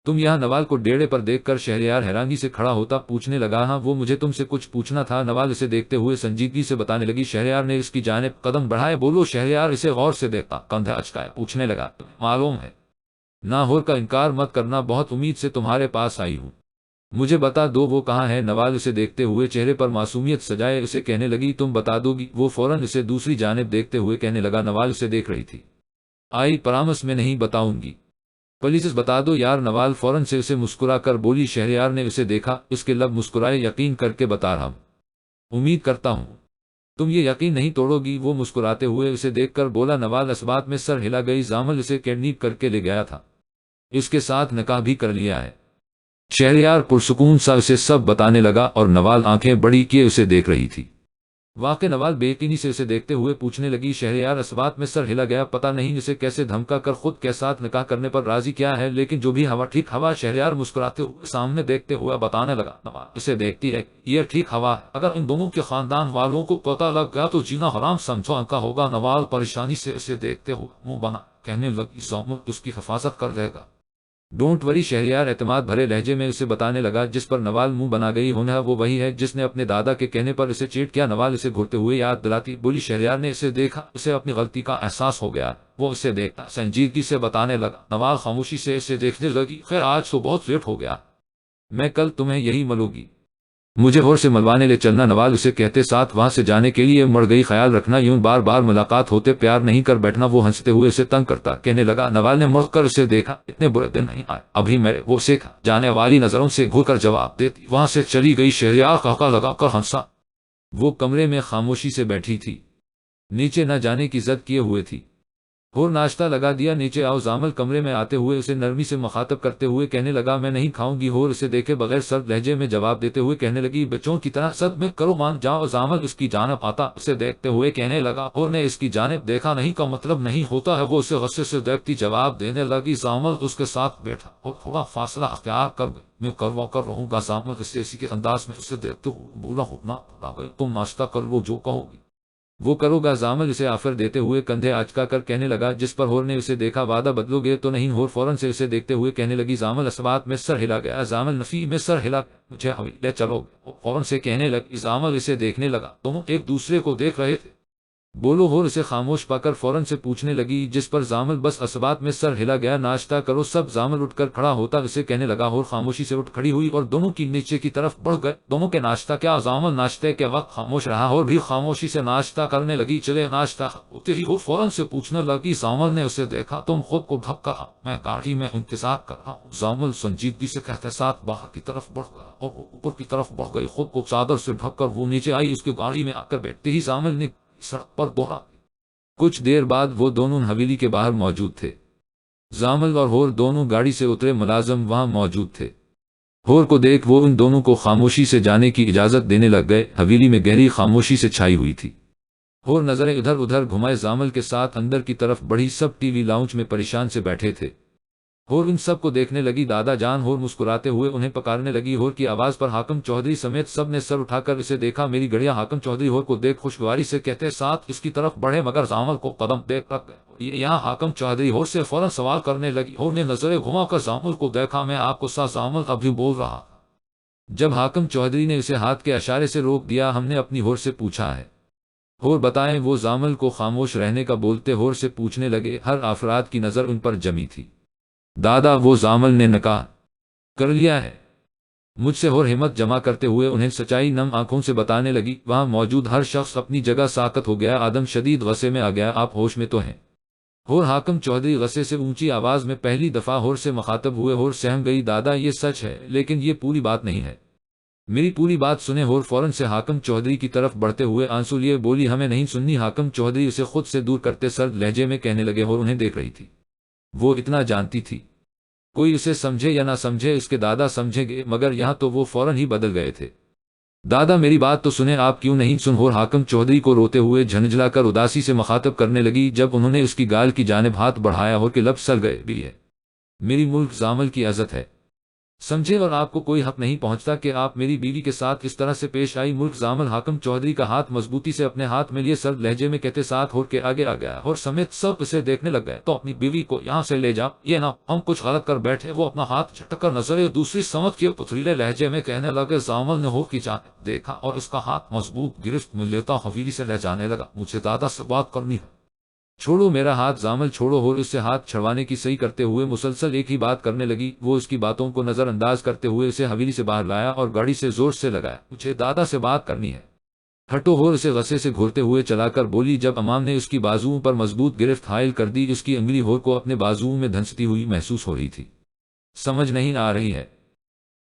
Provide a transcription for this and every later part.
تم یہاں؟ نوال کو ڈیڑے پر دیکھ کر شہریار حیرانی سے کھڑا ہوتا پوچھنے لگا۔ ہاں، وہ مجھے تم سے کچھ پوچھنا تھا، نوال اسے دیکھتے ہوئے سنجیدگی سے بتانے لگی۔ شہریار نے اس کی جانب قدم بڑھائے۔ بولو۔ شہریار اسے غور سے دیکھتا، کندھے اچکائے پوچھنے لگا۔ معلوم ہے ناہور کا انکار مت کرنا، بہت امید سے تمہارے پاس آئی ہوں، مجھے بتا دو وہ کہاں ہے؟ نوال اسے دیکھتے ہوئے چہرے پر معصومیت سجائے اسے کہنے لگی۔ تم بتا دو گی؟ وہ فوراً اسے دوسری جانب دیکھتے ہوئے کہنے لگا۔ نوال اسے دیکھ رہی تھی۔ آئی پرامس میں نہیں بتاؤں گی، پلیز بتا دو یار۔ نوال فوراً سے اسے مسکرا کر بولی۔ شہریار نے اسے دیکھا، اس کے لب مسکرائے۔ یقین کر کے بتا رہا ہوں، امید کرتا ہوں تم یہ یقین نہیں توڑو گی۔ وہ مسکراتے ہوئے اسے دیکھ کر بولا۔ نوال اس بات میں سر ہلا گئی، زامل اسے کیڈنیپ کر کے لے گیا تھا، اس کے ساتھ نکاح بھی کر لیا ہے۔ شہریار پرسکون سا اسے سب بتانے لگا اور نوال آنکھیں بڑی کیے اسے دیکھ رہی تھی۔ واقع؟ نوال بے یقینی سے اسے دیکھتے ہوئے پوچھنے لگی۔ شہریار اس بات میں سر ہلا گیا، پتہ نہیں اسے کیسے دھمکا کر خود کے ساتھ نکاح کرنے پر راضی کیا ہے، لیکن جو بھی ہوا ٹھیک ہوا۔ شہریار مسکراتے ہوئے سامنے دیکھتے ہوئے بتانے لگا۔ نوال اسے دیکھتی ہے، یہ ٹھیک ہوا ہے، اگر ان دونوں کے خاندان والوں کو پتہ لگ گیا تو جینا حرام سمجھو ان کا ہوگا۔ نوال پریشانی سے اسے دیکھتے ہوئے منہ بنا کہنے لگی، زامل اس کی حفاظت کر لے گا، ڈونٹ وری۔ شہریار اعتماد بھرے لہجے میں اسے بتانے لگا۔ جس پر نوال منہ بنا گئی، ہونا وہ وہی ہے جس نے اپنے دادا کے کہنے پر اسے چیٹ کیا۔ نوال اسے گھرتے ہوئے یاد دلاتی بولی۔ شہریار نے اسے دیکھا، اسے اپنی غلطی کا احساس ہو گیا۔ وہ اسے دیکھتا سنجیدگی سے بتانے لگا۔ نوال خاموشی سے اسے دیکھنے لگی۔ خیر آج تو بہت لیٹ ہو گیا، میں کل تمہیں یہی ملوں گی، مجھے ہور سے ملوانے لے چلنا۔ نوال اسے کہتے ساتھ وہاں سے جانے کے لیے مڑ گئی۔ خیال رکھنا یوں بار بار ملاقات ہوتے پیار نہیں کر بیٹھنا۔ وہ ہنستے ہوئے اسے تنگ کرتا کہنے لگا۔ نوال نے مڑ کر اسے دیکھا۔ اتنے برے دن نہیں آئے ابھی میرے، وہ سیکھا جانے والی نظروں سے گھور کر جواب دیتی وہاں سے چلی گئی۔ شہریار قہقہ لگا کر ہنسا۔ وہ کمرے میں خاموشی سے بیٹھی تھی، نیچے نہ جانے کی ضد کیے ہوئے تھی۔ ہور ناشتہ لگا دیا، نیچے آؤ۔ زامل کمرے میں آتے ہوئے اسے نرمی سے مخاطب کرتے ہوئے کہنے لگا۔ میں نہیں کھاؤں گی۔ ہور اسے دیکھے بغیر سرد لہجے میں جواب دیتے ہوئے کہنے لگی، بچوں کی طرح سد میں کرو، مان جاؤ۔ زامل اس کی جانب آتا اسے دیکھتے ہوئے کہنے لگا۔ ہور نے اس کی جانب دیکھا، نہیں کا مطلب نہیں ہوتا ہے۔ وہ اسے غصے سے دیکھتی جواب دینے لگی۔ زامل اس کے ساتھ بیٹھا اور تھوڑا فاصلہ اختیار کر گئی۔ میں کروا کر رہوں گا۔ زامل اسی کے انداز میں اسے دیکھتے ہوئے بولا، ہونا تم ناشتہ کر لو، جو کہو گی وہ کرو گا۔ زامل اسے آفر دیتے ہوئے کندھے اچکا کر کہنے لگا۔ جس پر ہور نے اسے دیکھا، وعدہ بدلو گے تو نہیں؟ ہور فوراً سے اسے دیکھتے ہوئے کہنے لگی۔ زامل اس بات میں سر ہلا گیا، زامل نفی میں سر ہلا گیا، مجھے لے چلو گے؟ فوراً سے کہنے لگی۔ زامل اسے دیکھنے لگا، دونوں ایک دوسرے کو دیکھ رہے تھے۔ بولو۔ ہور اسے خاموش پا کر فوراً سے پوچھنے لگی، جس پر زامل بس اس بات میں سر ہلا گیا۔ ناشتہ کرو سب۔ زامل اٹھ کر کھڑا ہوتا اسے کہنے لگا۔ ہور خاموشی سے اٹھ کھڑی ہوئی اور دونوں کی نیچے کی طرف بڑھ گئے۔ دونوں کے ناشتہ کیا؟ زامل ناشتے کے وقت خاموش رہا، ہور بھی خاموشی سے ناشتہ کرنے لگی۔ چلے ناشتہ ہوتے ہی ہور فوراً سے پوچھنے لگی۔ زامل نے اسے دیکھا، تم خود کو ڈھک کر، میں گاڑی میں انتظار کر رہا ہوں۔ زامل سنجیدگی سے کہتے ساتھ باہر کی طرف بڑھ گیا اور اوپر کی طرف بڑھ گئی۔ خود کو چادر سے ڈھک کر وہ نیچے آئی۔ اس کی گاڑی میں آ کر بیٹھتے ہی زامل نے سڑک پر دوہرا۔ کچھ دیر بعد وہ دونوں حویلی کے باہر موجود تھے۔ زامل اور ہور دونوں گاڑی سے اترے، ملازم وہاں موجود تھے۔ ہور کو دیکھ وہ ان دونوں کو خاموشی سے جانے کی اجازت دینے لگ گئے۔ حویلی میں گہری خاموشی سے چھائی ہوئی تھی۔ ہور نظریں ادھر ادھر گھمائے زامل کے ساتھ اندر کی طرف بڑھی۔ سب ٹی وی لاؤنج میں پریشان سے بیٹھے تھے۔ ہور ان سب کو دیکھنے لگی۔ دادا جان، ہور مسکراتے ہوئے انہیں پکارنے لگی۔ ہور کی آواز پر حاکم چودھری سمیت سب نے سر اٹھا کر اسے دیکھا۔ میری گڑیا۔ حاکم چودھری ہور کو دیکھ خوشگواری سے کہتے ساتھ اس کی طرف بڑھے، مگر زامل کو قدم دیکھ رکھ گئے۔ یہاں حاکم چودھری ہور سے فوراً سوال کرنے لگی۔ ہور نے نظریں گھما کر زامل کو دیکھا۔ میں آپ کو زامل ابھی بول رہا جب حاکم چودھری نے اسے ہاتھ کے اشارے سے روک دیا۔ ہم نے اپنی ہور سے پوچھا ہے، ہور بتائیں۔ وہ زامل کو خاموش رہنے کا بولتے ہور سے پوچھنے لگے۔ ہر افراد کی نظر ان پر جمی تھی۔ دادا، وہ زامل نے نکاح کر لیا ہے؟ مجھ سے ہور ہمت جمع کرتے ہوئے انہیں سچائی نم آنکھوں سے بتانے لگی۔ وہاں موجود ہر شخص اپنی جگہ ساکت ہو گیا۔ آدم شدید غصے میں آ گیا۔ آپ ہوش میں تو ہیں؟ ہور حاکم چودھری غصے سے اونچی آواز میں پہلی دفعہ ہور سے مخاطب ہوئے۔ ہور سہم گئی۔ دادا یہ سچ ہے، لیکن یہ پوری بات نہیں ہے، میری پوری بات سنیں۔ ہور فوراً سے حاکم چودھری کی طرف بڑھتے ہوئے آنسو لیے بولی، ہمیں نہیں سننی۔ حاکم چودھری اسے خود سے دور کرتے سرد لہجے میں کہنے لگے۔ ہور انہیں دیکھ رہی تھی، وہ اتنا جانتی تھی کوئی اسے سمجھے یا نہ سمجھے اس کے دادا سمجھیں گے، مگر یہاں تو وہ فوراً ہی بدل گئے تھے۔ دادا میری بات تو سنیں، آپ کیوں نہیں سن؟ ہور حاکم چودھری کو روتے ہوئے جھنجھلا کر اداسی سے مخاطب کرنے لگی۔ جب انہوں نے اس کی گال کی جانب ہاتھ بڑھایا، ہور کے لب سل گئے۔ بھی ہے میری ملک زامل کی عزت ہے، سمجھے اور آپ کو کوئی حق نہیں پہنچتا کہ آپ میری بیوی کے ساتھ اس طرح سے پیش آئی۔ ملک زامل حاکم چودھری کا ہاتھ مضبوطی سے اپنے ہاتھ میں لیے سرد لہجے میں کہتے ساتھ ہو کے آگے آ گیا اور سمیت سب اسے دیکھنے لگ گئے۔ تو اپنی بیوی کو یہاں سے لے جا، یہ نہ ہم کچھ غلط کر بیٹھے۔ وہ اپنا ہاتھ جھٹک کر نظریں دوسری سمت کے پتھریلے لہجے میں کہنے لگے۔ زامل نے ہو کی جانب دیکھا اور اس کا ہاتھ مضبوط گرفت میں لیتا حویلی سے لہ جانے لگا، مجھے دادا سے بات کرنی ہے۔ چھوڑو میرا ہاتھ زامل چھوڑو۔ اور اس سے ہاتھ چھڑوانے کی صحیح کرتے ہوئے مسلسل ایک ہی بات کرنے لگی۔ وہ اس کی باتوں کو نظر انداز کرتے ہوئے اسے حویلی سے باہر لایا اور گاڑی سے زور سے لگایا، مجھے دادا سے بات کرنی ہے۔ ہٹو۔ اور اسے غصے سے گھورتے ہوئے چلا کر بولی۔ جب امام نے اس کی بازوؤں پر مضبوط گرفت حائل کر دی، اس کی انگلی ہور کو اپنے بازوؤں میں دھنستی ہوئی محسوس ہو رہی تھی۔ سمجھ نہیں آ رہی ہے،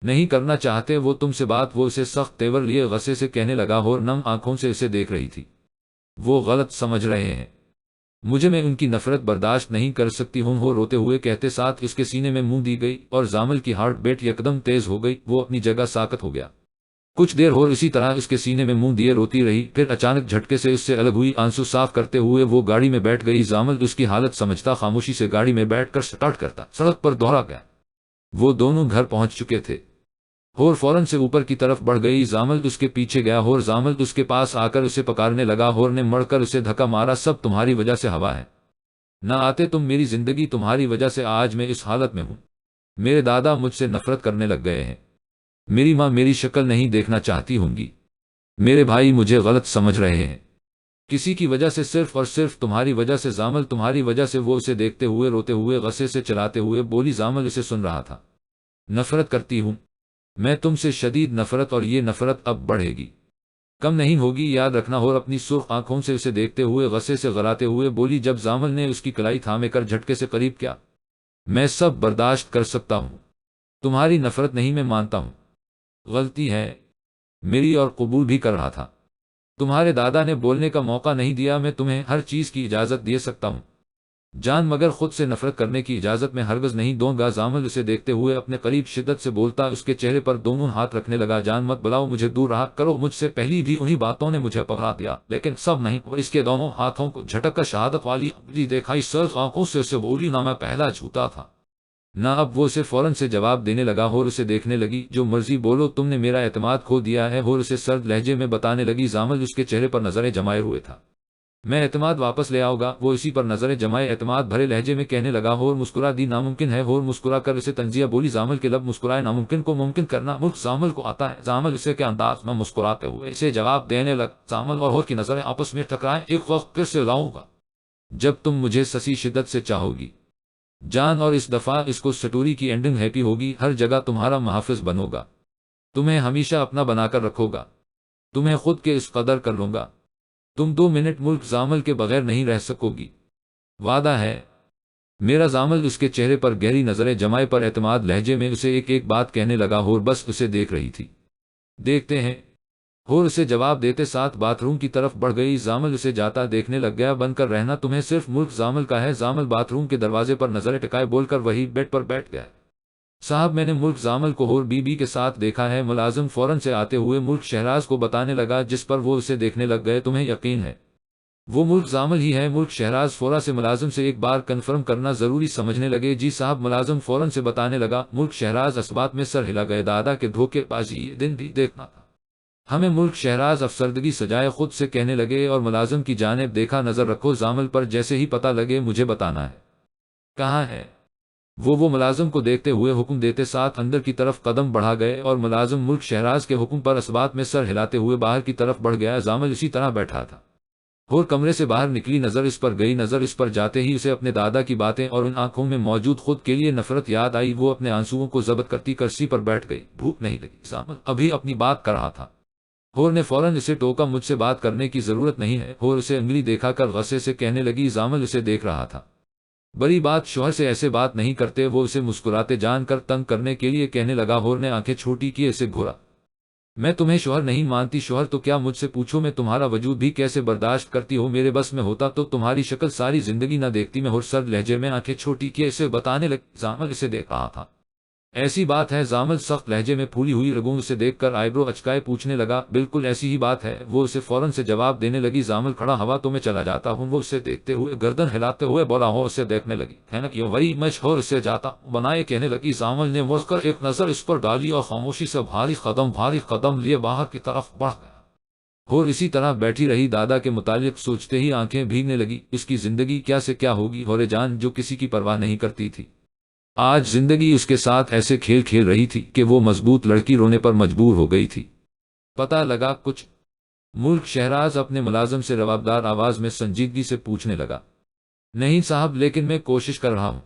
نہیں کرنا چاہتے وہ تم سے بات؟ وہ اسے سخت تیور لیے غصے سے کہنے لگا اور نم آنکھوں سے اسے دیکھ رہی تھی۔ وہ غلط سمجھ رہے ہیں مجھے، میں ان کی نفرت برداشت نہیں کر سکتی ہوں۔ وہ روتے ہوئے کہتے ساتھ اس کے سینے میں منہ دی گئی اور زامل کی ہارٹ بیٹ یکدم تیز ہو گئی، وہ اپنی جگہ ساکت ہو گیا۔ کچھ دیر اور اسی طرح اس کے سینے میں منہ دیے روتی رہی، پھر اچانک جھٹکے سے اس سے الگ ہوئی۔ آنسو صاف کرتے ہوئے وہ گاڑی میں بیٹھ گئی۔ زامل اس کی حالت سمجھتا خاموشی سے گاڑی میں بیٹھ کر سٹارٹ کرتا سڑک پر دوڑا گیا۔ وہ دونوں گھر پہنچ چکے تھے۔ ہور فوراً سے اوپر کی طرف بڑھ گئی۔ زامل اس کے پیچھے گیا اور زامل اس کے پاس آ کر اسے پکارنے لگا۔ ہور نے مڑ کر اسے دھکا مارا، سب تمہاری وجہ سے ہوا ہے، نہ آتے تم میری زندگی، تمہاری وجہ سے آج میں اس حالت میں ہوں۔ میرے دادا مجھ سے نفرت کرنے لگ گئے ہیں، میری ماں میری شکل نہیں دیکھنا چاہتی ہوں گی، میرے بھائی مجھے غلط سمجھ رہے ہیں، کسی کی وجہ سے، صرف اور صرف تمہاری وجہ سے زامل، تمہاری وجہ سے۔ وہ اسے دیکھتے ہوئے روتے ہوئے غصے سے چلاتے ہوئے بولی۔ زامل اسے سن رہا تھا۔ نفرت کرتی ہوں میں تم سے، شدید نفرت، اور یہ نفرت اب بڑھے گی، کم نہیں ہوگی، یاد رکھنا۔ اور اپنی سرخ آنکھوں سے اسے دیکھتے ہوئے غصے سے غراتے ہوئے بولی۔ جب زامل نے اس کی کلائی تھامے کر جھٹکے سے قریب کیا، میں سب برداشت کر سکتا ہوں، تمہاری نفرت نہیں، میں مانتا ہوں غلطی ہے میری اور قبول بھی کر رہا تھا، تمہارے دادا نے بولنے کا موقع نہیں دیا، میں تمہیں ہر چیز کی اجازت دے سکتا ہوں جان، مگر خود سے نفرت کرنے کی اجازت میں ہرگز نہیں دوں گا۔ زامل اسے دیکھتے ہوئے اپنے قریب شدت سے بولتا، اس کے چہرے پر دونوں ہاتھ رکھنے لگا۔ جان مت بلاؤ، مجھے دور رہا کرو، مجھ سے پہلی بھی انہی باتوں نے مجھے پکڑا دیا، لیکن سب نہیں۔ اور اس کے دونوں ہاتھوں کو جھٹک کر شہادت والی انگلی دکھائی، سرخ آنکھوں سے اسے بولی، نہ میں پہلا جھوٹا تھا نہ اب۔ وہ اسے فوراً سے جواب دینے لگا اور اسے دیکھنے لگی، جو مرضی بولو، تم نے میرا اعتماد کھو دیا ہے۔ اور اسے سرد لہجے میں بتانے لگی۔ زامل اس کے چہرے پر نظریں جمائے ہوئے تھا، میں اعتماد واپس لے آؤں گا۔ وہ اسی پر نظریں جمائے اعتماد بھرے لہجے میں کہنے لگا، اور مسکرا دی، ناممکن ہے۔ اور مسکرا کر اسے تنزیہ بولی۔ زامل کے لب مسکرائے، ناممکن کو ممکن کرنا ملک زامل کو آتا ہے۔ زامل اسے کے انداز میں مسکراتے ہوئے اسے جواب دینے لگ۔ زامل اور ہور کی نظریں آپس میں ٹکرائیں، ایک وقت پھر سے لاؤں گا جب تم مجھے سسی شدت سے چاہو گی جان، اور اس دفعہ اس کو سٹوری کی اینڈنگ ہیپی ہوگی، ہر جگہ تمہارا محافظ بنو گا، تمہیں ہمیشہ اپنا بنا کر رکھو گا، تمہیں خود کے اس قدر کر لوں گا، تم 2 منٹ ملک زامل کے بغیر نہیں رہ سکو گی، وعدہ ہے میرا۔ زامل اس کے چہرے پر گہری نظریں جمائے پر اعتماد لہجے میں اسے ایک ایک بات کہنے لگا، اور بس اسے دیکھ رہی تھی۔ دیکھتے ہیں، اور اسے جواب دیتے ساتھ باتھ روم کی طرف بڑھ گئی۔ زامل اسے جاتا دیکھنے لگ گیا، بن کر رہنا تمہیں صرف ملک زامل کا ہے۔ زامل باتھ روم کے دروازے پر نظریں ٹکائے بول کر وہی بیڈ پر بیٹھ گیا۔ صاحب میں نے ملک زامل کو اور بی کے ساتھ دیکھا ہے۔ ملازم فوراً سے آتے ہوئے ملک شہراز کو بتانے لگا، جس پر وہ اسے دیکھنے لگ گئے، تمہیں یقین ہے وہ ملک زامل ہی ہے؟ ملک شہراز فوراً سے ملازم سے ایک بار کنفرم کرنا ضروری سمجھنے لگے۔ جی صاحب، ملازم فوراً سے بتانے لگا۔ ملک شہراز اس بات میں سر ہلا گئے، دادا کے دھوکے بازی یہ دن بھی دیکھنا تھا ہمیں۔ ملک شہراز افسردگی سجائے خود سے کہنے لگے، اور ملازم کی جانب دیکھا، نظر رکھو زامل پر، جیسے ہی پتہ لگے مجھے بتانا ہے کہاں ہے وہ ملازم کو دیکھتے ہوئے حکم دیتے ساتھ اندر کی طرف قدم بڑھا گئے، اور ملازم ملک شہراز کے حکم پر اس بات میں سر ہلاتے ہوئے باہر کی طرف بڑھ گیا۔ زامل اسی طرح بیٹھا تھا، اور کمرے سے باہر نکلی نظر اس پر گئی، نظر اس پر جاتے ہی اسے اپنے دادا کی باتیں اور ان آنکھوں میں موجود خود کے لیے نفرت یاد آئی۔ وہ اپنے آنسوؤں کو ضبط کرتی کرسی پر بیٹھ گئی۔ بھوک نہیں لگی؟ زامل ابھی اپنی بات کر رہا تھا۔ ہور نے فوراً اسے ٹوکا، مجھ سے بات کرنے کی ضرورت نہیں ہے۔ ہور اسے انگلی دکھا کر غصے سے کہنے لگی۔ زامل اسے دیکھ رہا تھا، بڑی بات، شوہر سے ایسے بات نہیں کرتے۔ وہ اسے مسکراتے جان کر تنگ کرنے کے لیے کہنے لگا۔ ہور نے آنکھیں چھوٹی کی اسے گھورا، میں تمہیں شوہر نہیں مانتی، شوہر تو کیا مجھ سے پوچھو میں تمہارا وجود بھی کیسے برداشت کرتی ہو، میرے بس میں ہوتا تو تمہاری شکل ساری زندگی نہ دیکھتی میں۔ ہور سرد لہجے میں آنکھیں چھوٹی کیے اسے بتانے لگی۔ زامل اسے دیکھ رہا تھا، ایسی بات ہے؟ زامل سخت لہجے میں پھولی ہوئی رگوں سے دیکھ کر آئیبرو اچکائے پوچھنے لگا۔ بالکل ایسی ہی بات ہے، وہ اسے فوراً سے جواب دینے لگی۔ زامل کھڑا ہوا تو میں چلا جاتا ہوں، وہ اسے دیکھتے ہوئے گردن ہلاتے ہوئے بولا ہو اسے دیکھنے لگی ہے نا کہ وہی میں چھوڑ اسے جاتا بنائے کہنے لگی۔ زامل نے مڑ کر ایک نظر اس پر ڈالی اور خاموشی سے بھاری قدم لیے باہر کی طرف بڑھ گیا۔ اور اسی طرح بیٹھی رہی، دادا کے متعلق سوچتے ہی آنکھیں بھیگنے لگی۔ اس کی زندگی کیا سے کیا ہوگی، ہورے جان جو کسی کی پرواہ نہیں کرتی تھی، آج زندگی اس کے ساتھ ایسے کھیل کھیل رہی تھی کہ وہ مضبوط لڑکی رونے پر مجبور ہو گئی تھی۔ پتہ لگا کچھ؟ ملک شہراز اپنے ملازم سے روابدار آواز میں سنجیدگی سے پوچھنے لگا۔ نہیں صاحب، لیکن میں کوشش کر رہا ہوں،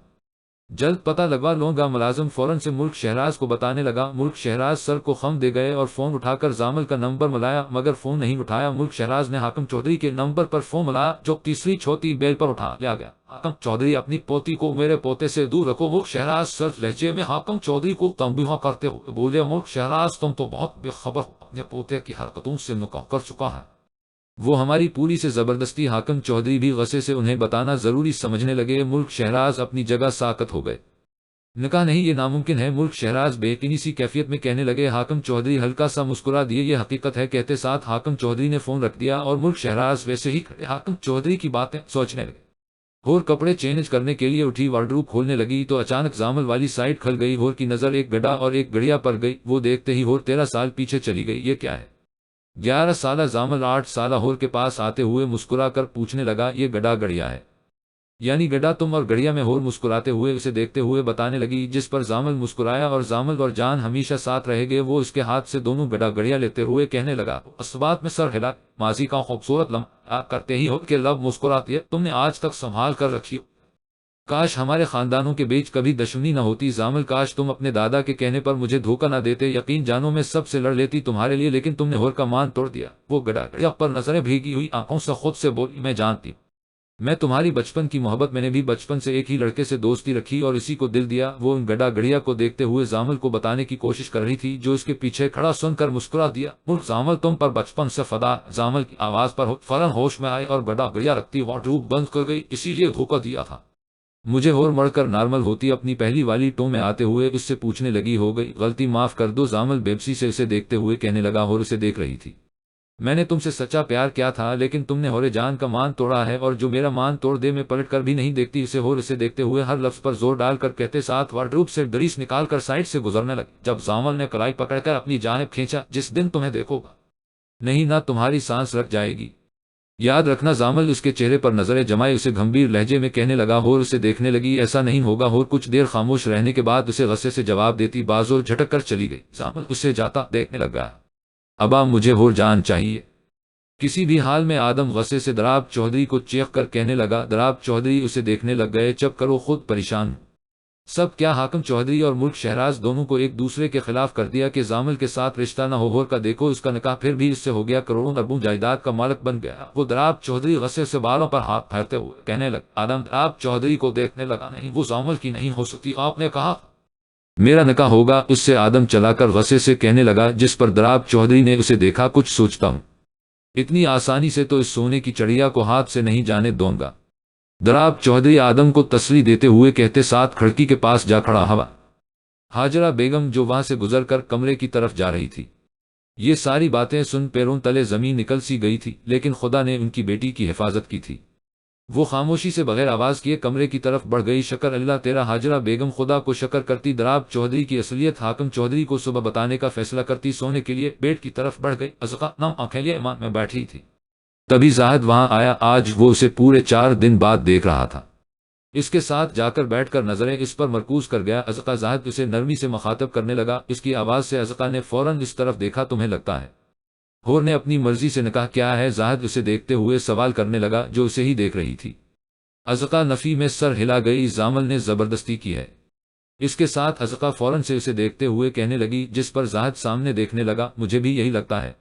جلد پتہ لگوا لوں گا۔ ملازم فوراً سے ملک شہراز کو بتانے لگا۔ ملک شہراز سر کو خم دے گئے اور فون اٹھا کر زامل کا نمبر ملایا، مگر فون نہیں اٹھایا۔ ملک شہراز نے حاکم چودھری کے نمبر پر فون ملایا، جو تیسری چوتھی بیل پر اٹھا لیا گیا۔ حاکم چودھری، اپنی پوتی کو میرے پوتے سے دور رکھو۔ ملک شہراز سرد لہجے میں حاکم چودھری کو تنبیہ کرتے ہوئے بولے۔ ملک شہراز، تم تو بہت بے خبر ہو، اپنے پوتے کی حرکتوں سے نکاح کر چکا ہے وہ ہماری پوری سے زبردستی۔ حاکم چودھری بھی غصے سے انہیں بتانا ضروری سمجھنے لگے۔ ملک شہراز اپنی جگہ ساکت ہو گئے۔ نکاح نہیں، یہ ناممکن ہے، ملک شہراز بے یقینی سی کیفیت میں کہنے لگے۔ حاکم چودھری ہلکا سا مسکرا دیے۔ یہ حقیقت ہے، کہتے ساتھ حاکم چودھری نے فون رکھ دیا اور ملک شہراز ویسے ہی کھڑے حاکم چودھری کی باتیں سوچنے لگے۔ اور کپڑے چینج کرنے کے لیے اٹھی، وارڈروب کھولنے لگی تو اچانک زامل والی سائڈ کھل گئی۔ ہور کی نظر ایک گڈا اور ایک گڑیا پر گئی، وہ دیکھتے ہی ہور 13 سال پیچھے چلی گئی۔ یہ کیا ہے؟ 11 سالہ زامل 8 سالہ ہور کے پاس آتے ہوئے مسکرا کر پوچھنے لگا۔ یہ گڈا گڑیا ہے؟ یعنی گڈا تم اور گڑیا میں؟ ہور مسکراتے ہوئے اسے دیکھتے ہوئے بتانے لگی، جس پر زامل مسکرایا۔ اور زامل اور جان ہمیشہ ساتھ رہے گے۔ وہ اس کے ہاتھ سے دونوں گڈا گڑیا لیتے ہوئے کہنے لگا۔ اس بات میں سر ہلا، ماضی کا خوبصورت لمحہ کرتے ہی ہو کے لب مسکراتی ہے، تم نے آج تک سنبھال کر رکھی ہو۔ کاش ہمارے خاندانوں کے بیچ کبھی دشمنی نہ ہوتی زامل، کاش تم اپنے دادا کے کہنے پر مجھے دھوکہ نہ دیتے، یقین جانو میں سب سے لڑ لیتی تمہارے لیے، لیکن تم نے ہور کا مان توڑ دیا۔ وہ گڈا گڑیا پر نظریں بھیگی ہوئی آنکھوں سے خود سے بولی، میں جانتی ہوں، میں تمہاری بچپن کی محبت، میں نے بھی بچپن سے ایک ہی لڑکے سے دوستی رکھی اور اسی کو دل دیا۔ وہ ان گڈا گڑیا کو دیکھتے ہوئے زامل کو بتانے کی کوشش کر رہی تھی، جو اس کے پیچھے کھڑا سن کر مسکرا دیا۔ ملک زامل تم پر بچپن سے فدا۔ زامل کی آواز پر فوراً ہوش میں آئی اور گڈا گڑیا رکھتی وارڈروب بند کر گئی، اسی لیے دھوکہ دیا تھا مجھے۔ اور مڑ کر نارمل ہوتی اپنی پہلی والی ٹون میں آتے ہوئے اس سے پوچھنے لگی، ہو گئی غلطی، معاف کر دو۔ زامل بےبسی سے اسے دیکھتے ہوئے کہنے لگا، اور اسے دیکھ رہی تھی، میں نے تم سے سچا پیار کیا تھا، لیکن تم نے ہورے جان کا مان توڑا ہے، اور جو میرا مان توڑ دے میں پلٹ کر بھی نہیں دیکھتی اسے۔ ہور اسے دیکھتے ہوئے ہر لفظ پر زور ڈال کر کہتے ساتھ وارڈروب سے ڈریس نکال کر سائڈ سے گزرنے لگے۔ جب زامل نے کلائی پکڑ کر اپنی جانب کھینچا، جس دن تمہیں دیکھو گا نہیں نہ تمہاری سانس رک جائے گی، یاد رکھنا۔ زامل اس کے چہرے پر نظریں جمائے اسے گمبھیر لہجے میں کہنے لگا۔ ہور اسے دیکھنے لگی، ایسا نہیں ہوگا۔ ہور کچھ دیر خاموش رہنے کے بعد اسے غصے سے جواب دیتی بازور جھٹک کر چلی گئی۔ زامل اسے جاتا دیکھنے لگا۔ ابا مجھے ہور جان چاہیے کسی بھی حال میں۔ آدم غصے سے دراب چودھری کو چیخ کر کہنے لگا۔ دراب چودھری اسے دیکھنے لگ گئے، چپ کرو، خود پریشان سب کیا؟ حاکم چودھری اور ملک شہراز دونوں کو ایک دوسرے کے خلاف کر دیا کہ زامل کے ساتھ رشتہ نہ ہو۔ ہور کا دیکھو، اس کا نکاح پھر بھی اس سے ہو گیا، کروڑوں اربوں جائیداد کا مالک بن گیا۔ وہ دراب چودھری غصے سے بالوں پر ہاتھ پھیرتے ہوئے کہنے لگا۔ آدم دراب چودھری کو دیکھنے لگا، نہیں وہ زامل کی نہیں ہو سکتی، آپ نے کہا میرا نکاح ہوگا اس سے۔ آدم چلا کر غصے سے کہنے لگا، جس پر دراب چودھری نے اسے دیکھا، کچھ سوچتا ہوں اتنی آسانی سے تو اس سونے کی چڑیا کو ہاتھ سے نہیں جانے دوں گا۔ دراب چودھری آدم کو تسلی دیتے ہوئے کہتے ساتھ کھڑکی کے پاس جا کھڑا ہوا۔ ہاجرہ بیگم جو وہاں سے گزر کر کمرے کی طرف جا رہی تھی، یہ ساری باتیں سن پیروں تلے زمین نکل سی گئی تھی، لیکن خدا نے ان کی بیٹی کی حفاظت کی تھی۔ وہ خاموشی سے بغیر آواز کیے کمرے کی طرف بڑھ گئی۔ شکر اللہ تیرا ہاجرہ بیگم خدا کو شکر کرتی دراب چودھری کی اصلیت حاکم چودھری کو صبح بتانے کا فیصلہ کرتی سونے کے لیے بیڈ کی طرف بڑھ گئی۔ ازقا نم آنکھیں لیے ایمان میں بیٹھی تھی، تبھی زاہد وہاں آیا۔ آج وہ اسے پورے 4 دن بعد دیکھ رہا تھا۔ اس کے ساتھ جا کر بیٹھ کر نظریں اس پر مرکوز کر گیا۔ ازقا زاہد اسے نرمی سے مخاطب کرنے لگا۔ اس کی آواز سے ازقا نے فوراً اس طرف دیکھا، تمہیں لگتا ہے ہور نے اپنی مرضی سے نکاح کیا ہے؟ زاہد اسے دیکھتے ہوئے سوال کرنے لگا، جو اسے ہی دیکھ رہی تھی۔ ازقا نفی میں سر ہلا گئی، زامل نے زبردستی کی ہے۔ اس کے ساتھ ازقا فوراً سے اسے دیکھتے ہوئے کہنے لگی، جس پر زاہد سامنے دیکھنے لگا، مجھے بھی یہی لگتا ہے۔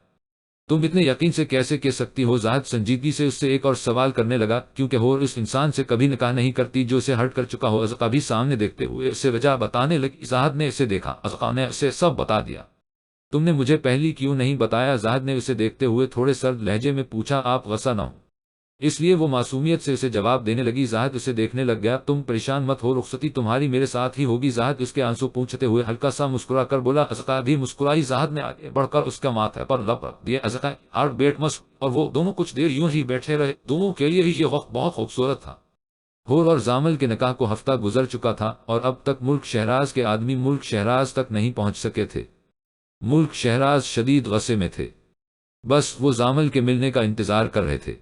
تم اتنے یقین سے کیسے کہہ سکتی ہو؟ زاہد سنجیدگی سے اس سے ایک اور سوال کرنے لگا، کیونکہ ہور اس انسان سے کبھی نکاح نہیں کرتی جو اسے ہرٹ کر چکا ہو۔ ازقا بھی سامنے دیکھتے ہوئے اسے وجہ بتانے لگی۔ زاہد نے اسے دیکھا، ازقا نے اسے سب بتا دیا۔ تم نے مجھے پہلی کیوں نہیں بتایا؟ زاہد نے اسے دیکھتے ہوئے تھوڑے سرد لہجے میں پوچھا۔ آپ غصہ نہ ہو، اس لیے وہ معصومیت سے اسے جواب دینے لگی۔ زاہد اسے دیکھنے لگ گیا۔ تم پریشان مت ہو، رخصتی تمہاری میرے ساتھ ہی ہوگی۔ زاہد اس کے آنسو پونچھتے ہوئے ہلکا سا مسکرا کر بولا۔ ازکا بھی مسکرائی۔ زاہد نے آگے بڑھ کر اس کا ماتھے پر لب رکھ دیا۔ ازکا ہارٹ بیٹ مس، اور وہ دونوں کچھ دیر یوں ہی بیٹھے رہے۔ دونوں کے لیے یہ وقت بہت خوبصورت تھا۔ حور اور زامل کے نکاح کو ہفتہ گزر چکا تھا اور اب تک ملک شہراز کے آدمی ملک شہراز تک نہیں پہنچ سکے تھے۔ ملک شہراز شدید غصے میں تھے، بس وہ زامل کے ملنے کا انتظار کر رہے تھے۔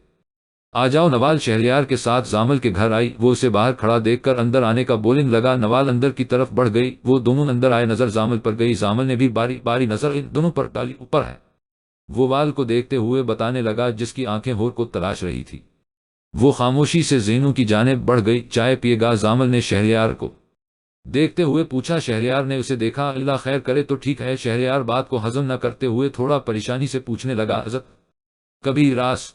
آ جاؤ، نوال شہریار کے ساتھ زامل کے گھر آئی۔ وہ اسے باہر کھڑا دیکھ کر اندر آنے کا بولنے لگا۔ نوال اندر کی طرف بڑھ گئی۔ وہ دونوں اندر آئے، نظر زامل پر گئی۔ زامل نے بھی باری باری نظر ان دونوں پر ڈالی۔ اوپر ہے، وہ وال کو دیکھتے ہوئے بتانے لگا جس کی آنکھیں حور کو تلاش رہی تھی۔ وہ خاموشی سے زینو کی جانب بڑھ گئی۔ چائے پیے گا؟ زامل نے شہریار کو دیکھتے ہوئے پوچھا۔ شہریار نے اسے دیکھا۔ اللہ خیر کرے تو ٹھیک ہے۔ شہریار بات کو ہضم نہ کرتے ہوئے تھوڑا پریشانی سے پوچھنے لگا، حضرت کبھی راس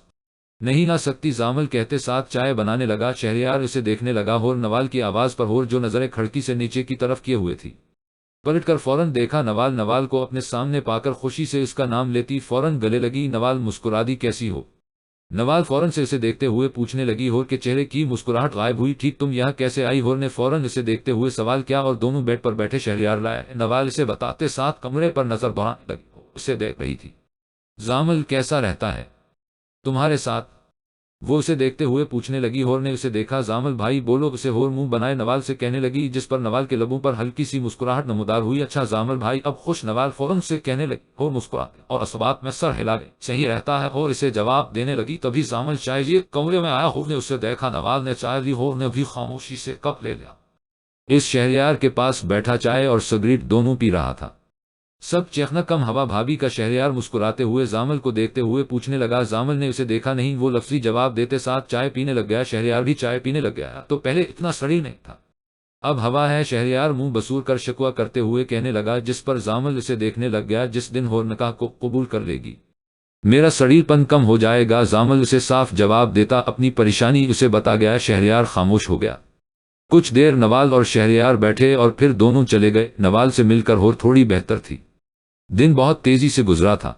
نہیں لا سکتی؟ زامل کہتے ساتھ چائے بنانے لگا۔ شہریار اسے دیکھنے لگا۔ حور نوال کی آواز پر، حور جو نظریں کھڑکی سے نیچے کی طرف کیے ہوئے تھی، پلٹ کر فوراً دیکھا نوال۔ نوال کو اپنے سامنے پا کر خوشی سے اس کا نام لیتی فوراً گلے لگی۔ نوال مسکرا دی، کیسی ہو؟ نوال فوراً سے اسے دیکھتے ہوئے پوچھنے لگی۔ حور کے چہرے کی مسکراہٹ غائب ہوئی۔ ٹھیک، تم یہاں کیسے آئی؟ حور نے فوراً اسے دیکھتے ہوئے سوال کیا، اور دونوں بیڈ پر بیٹھے شہریار لائے۔ نوال اسے بتاتے ساتھ کمرے پر نظر دوڑانے لگی۔ اسے دیکھ رہی تھی۔ زامل کیسا رہتا ہے تمہارے ساتھ؟ وہ اسے دیکھتے ہوئے پوچھنے لگی۔ حور نے اسے دیکھا۔ زامل بھائی بولو، اسے حور منہ بنائے نوال سے کہنے لگی، جس پر نوال کے لبوں پر ہلکی سی مسکراہٹ نمودار ہوئی۔ اچھا زامل بھائی اب خوش؟ نوال فوراً سے کہنے لگی۔ حور مسکراتے اور اسبات میں سر ہلا گئی۔ صحیح رہتا ہے، حور اسے جواب دینے لگی۔ تبھی زامل چائے لیے کمرے میں آیا۔ حور نے اسے دیکھا۔ نوال نے چائے لی، حور نے بھی خاموشی سے کپ لے لیا۔ اس شہریار کے پاس بیٹھا چائے اور سگریٹ دونوں پی رہا تھا۔ سب چیخنا کم ہوا بھابھی کا۔ شہریار مسکراتے ہوئے زامل کو دیکھتے ہوئے پوچھنے لگا۔ زامل نے اسے دیکھا نہیں، وہ لفظی جواب دیتے ساتھ چائے پینے لگ گیا۔ شہریار بھی چائے پینے لگ گیا۔ تو پہلے اتنا شریر نہیں تھا، اب ہوا ہے۔ شہریار منہ بسور کر شکوہ کرتے ہوئے کہنے لگا، جس پر زامل اسے دیکھنے لگ گیا۔ جس دن حور نکاح کو قبول کر لے گی میرا شریر پن کم ہو جائے گا۔ زامل اسے صاف جواب دیتا، اپنی پریشانی اسے بتا گیا۔ شہریار خاموش ہو گیا۔ کچھ دیر نوال اور شہریار بیٹھے اور پھر دونوں چلے گئے۔ نوال سے مل کر حور تھوڑی بہتر تھی۔ دن بہت تیزی سے گزرا تھا۔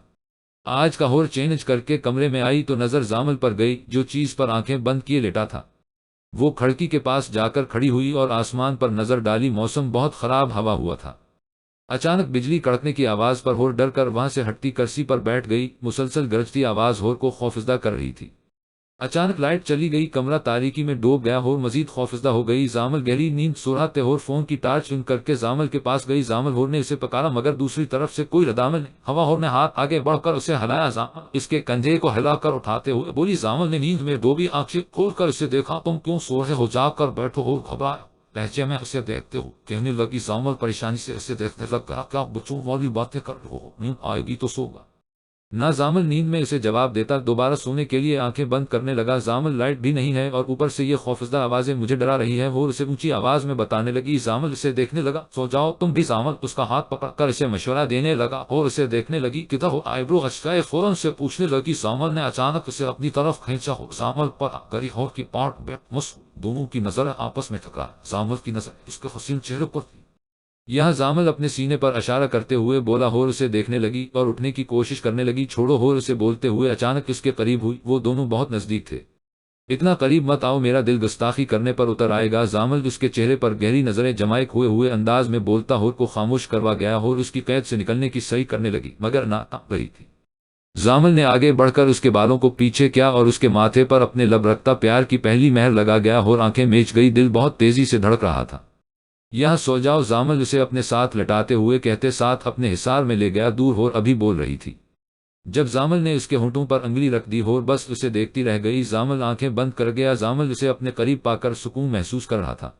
آج کا حور چینج کر کے کمرے میں آئی تو نظر زامل پر گئی، جو چیز پر آنکھیں بند کیے لیٹا تھا۔ وہ کھڑکی کے پاس جا کر کھڑی ہوئی اور آسمان پر نظر ڈالی۔ موسم بہت خراب ہوا ہوا تھا۔ اچانک بجلی کڑکنے کی آواز پر حور ڈر کر وہاں سے ہٹتی کرسی پر بیٹھ گئی۔ مسلسل گرجتی آواز حور کو خوفزدہ کر رہی تھی۔ اچانک لائٹ چلی گئی، کمرہ تاریکی میں ڈوب گیا۔ حور مزید خوفزدہ ہو گئی۔ زامل گہری نیند سو رہا تھا۔ حور فون کی ٹارچ ان کر کے زامل کے پاس گئی۔ زامل، حور نے اسے پکارا مگر دوسری طرف سے کوئی ردعمل نہیں ہوا۔ حور نے ہاتھ آگے بڑھ کر اسے ہلایا۔ زامل اس کے کندھے کو ہلا کر اٹھاتے ہوئے بولی۔ زامل نے نیند میں ڈوبی آنکھیں کھول کر اسے دیکھا۔ تم کیوں سو رہے ہو؟ جا کر بیٹھو۔ حور گھبرایا لہجے میں اسے دیکھتے ہوئے کہنے لگی۔ زامل پریشانی سے اسے دیکھنے لگ گیا۔ کیا بچوں والی باتیں کر رہے ہو؟ نیند آئے گی تو سو گا نہ؟ زامل نیند میں اسے جواب دیتا دوبارہ سونے کے لیے آنکھیں بند کرنے لگا۔ زامل، لائٹ بھی نہیں ہے اور اوپر سے یہ خوفزدہ آوازیں مجھے ڈرا رہی ہے۔ حور اسے اونچی آواز میں بتانے لگی۔ زامل اسے دیکھنے لگا۔ سو جاؤ تم بھی۔ زامل اس کا ہاتھ پکڑ کر اسے مشورہ دینے لگا۔ حور اسے دیکھنے لگی۔ کدھر ہو؟ آئیبرو اچکائے فوراً سے پوچھنے لگی۔ زامل نے اچانک اسے اپنی طرف کھینچا۔ زامل پر گری حور کی پاٹ بیٹ مس، دونوں کی نظریں آپس میں ٹکرائیں۔ زامل کی نظر اس کے حسین چہرے پر تھی۔ یہاں زامل اپنے سینے پر اشارہ کرتے ہوئے بولا۔ حور اسے دیکھنے لگی اور اٹھنے کی کوشش کرنے لگی۔ چھوڑو۔ حور اسے بولتے ہوئے اچانک اس کے قریب ہوئی۔ وہ دونوں بہت نزدیک تھے۔ اتنا قریب مت آؤ، میرا دل گستاخی کرنے پر اتر آئے گا۔ زامل اس کے چہرے پر گہری نظریں جمائے ہوئے انداز میں بولتا حور کو خاموش کروا گیا۔ حور اس کی قید سے نکلنے کی صحیح کرنے لگی مگر ناکام رہی تھی۔ زامل نے آگے بڑھ کر اس کے بالوں کو پیچھے کیا اور اس کے ماتھے پر اپنے لب رکھتا پیار کی پہلی مہر لگا گیا۔ حور آنکھیں میچ گئی، دل بہت تیزی سے دھڑک رہا تھا۔ یہاں سو جاؤ، زامل اسے اپنے ساتھ لٹاتے ہوئے کہتے ساتھ اپنے حصار میں لے گیا۔ دور حور ابھی بول رہی تھی۔ جب زامل نے اس کے ہونٹوں پر انگلی رکھ دی، حور بس اسے دیکھتی رہ گئی۔ زامل آنکھیں بند کر گیا۔ زامل اسے اپنے قریب پا کر سکون محسوس کر رہا تھا۔